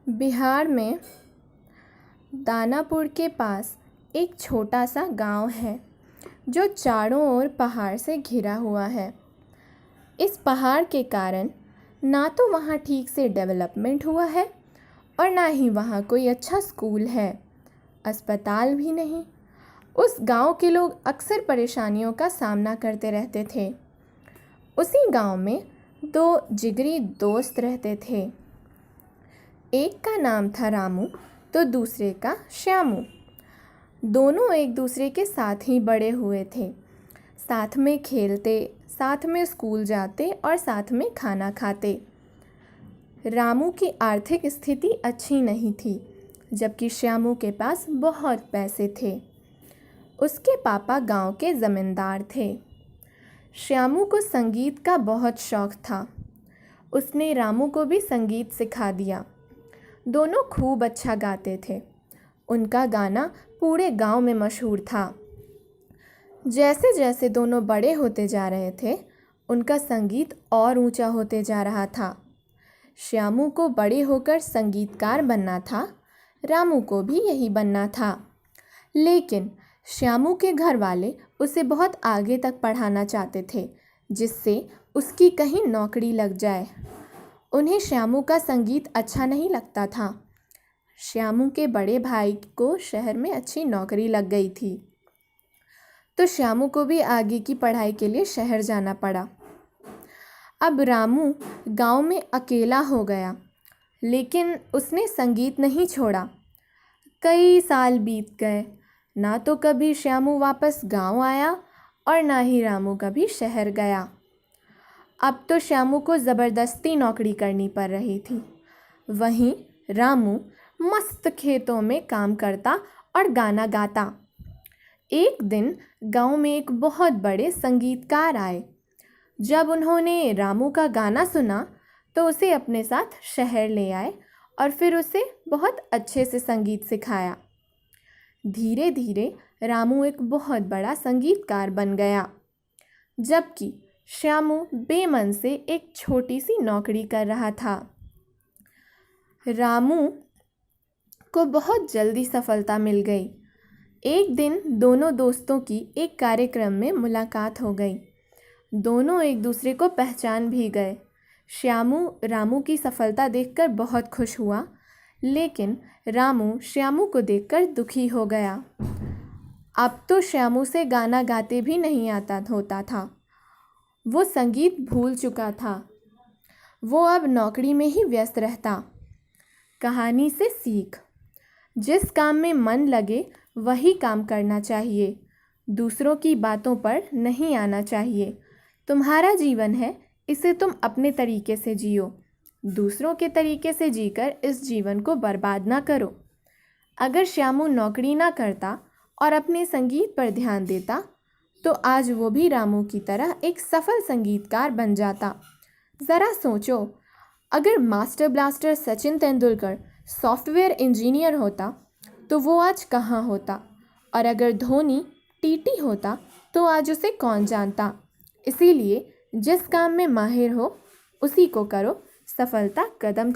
बिहार में दानापुर के पास एक छोटा सा गांव है जो चारों ओर पहाड़ से घिरा हुआ है। इस पहाड़ के कारण ना तो वहाँ ठीक से डेवलपमेंट हुआ है और ना ही वहाँ कोई अच्छा स्कूल है, अस्पताल भी नहीं। उस गांव के लोग अक्सर परेशानियों का सामना करते रहते थे। उसी गांव में दो जिगरी दोस्त रहते थे। एक का नाम था रामू तो दूसरे का श्यामू। दोनों एक दूसरे के साथ ही बड़े हुए थे, साथ में खेलते, साथ में स्कूल जाते और साथ में खाना खाते। रामू की आर्थिक स्थिति अच्छी नहीं थी, जबकि श्यामू के पास बहुत पैसे थे। उसके पापा गांव के ज़मींदार थे। श्यामू को संगीत का बहुत शौक़ था। उसने रामू को भी संगीत सिखा दिया। दोनों खूब अच्छा गाते थे। उनका गाना पूरे गांव में मशहूर था। जैसे जैसे दोनों बड़े होते जा रहे थे, उनका संगीत और ऊंचा होते जा रहा था। श्यामू को बड़े होकर संगीतकार बनना था, रामू को भी यही बनना था। लेकिन श्यामू के घर वाले उसे बहुत आगे तक पढ़ाना चाहते थे, जिससे उसकी कहीं नौकरी लग जाए। उन्हें श्यामू का संगीत अच्छा नहीं लगता था। श्यामू के बड़े भाई को शहर में अच्छी नौकरी लग गई थी, तो श्यामू को भी आगे की पढ़ाई के लिए शहर जाना पड़ा। अब रामू गांव में अकेला हो गया, लेकिन उसने संगीत नहीं छोड़ा। कई साल बीत गए, ना तो कभी श्यामू वापस गांव आया और ना ही रामू कभी शहर गया। अब तो श्यामू को ज़बरदस्ती नौकरी करनी पड़ रही थी। वहीं रामू मस्त खेतों में काम करता और गाना गाता। एक दिन गांव में एक बहुत बड़े संगीतकार आए। जब उन्होंने रामू का गाना सुना तो उसे अपने साथ शहर ले आए और फिर उसे बहुत अच्छे से संगीत सिखाया। धीरे धीरे रामू एक बहुत बड़ा संगीतकार बन गया, जबकि श्यामू बेमन से एक छोटी सी नौकरी कर रहा था। रामू को बहुत जल्दी सफलता मिल गई। एक दिन दोनों दोस्तों की एक कार्यक्रम में मुलाकात हो गई। दोनों एक दूसरे को पहचान भी गए। श्यामू रामू की सफलता देखकर बहुत खुश हुआ, लेकिन रामू श्यामू को देखकर दुखी हो गया। अब तो श्यामू से गाना गाते भी नहीं आता होता था। वो संगीत भूल चुका था। वो अब नौकरी में ही व्यस्त रहता। कहानी से सीख: जिस काम में मन लगे वही काम करना चाहिए। दूसरों की बातों पर नहीं आना चाहिए। तुम्हारा जीवन है, इसे तुम अपने तरीके से जियो। दूसरों के तरीके से जीकर इस जीवन को बर्बाद ना करो। अगर श्यामू नौकरी ना करता और अपने संगीत पर ध्यान देता, तो आज वो भी रामू की तरह एक सफल संगीतकार बन जाता। ज़रा सोचो, अगर master blaster Sachin Tendulkar software engineer होता तो वो आज कहाँ होता, और अगर धोनी टीटी होता तो आज उसे कौन जानता। इसीलिए जिस काम में माहिर हो उसी को करो, सफलता कदम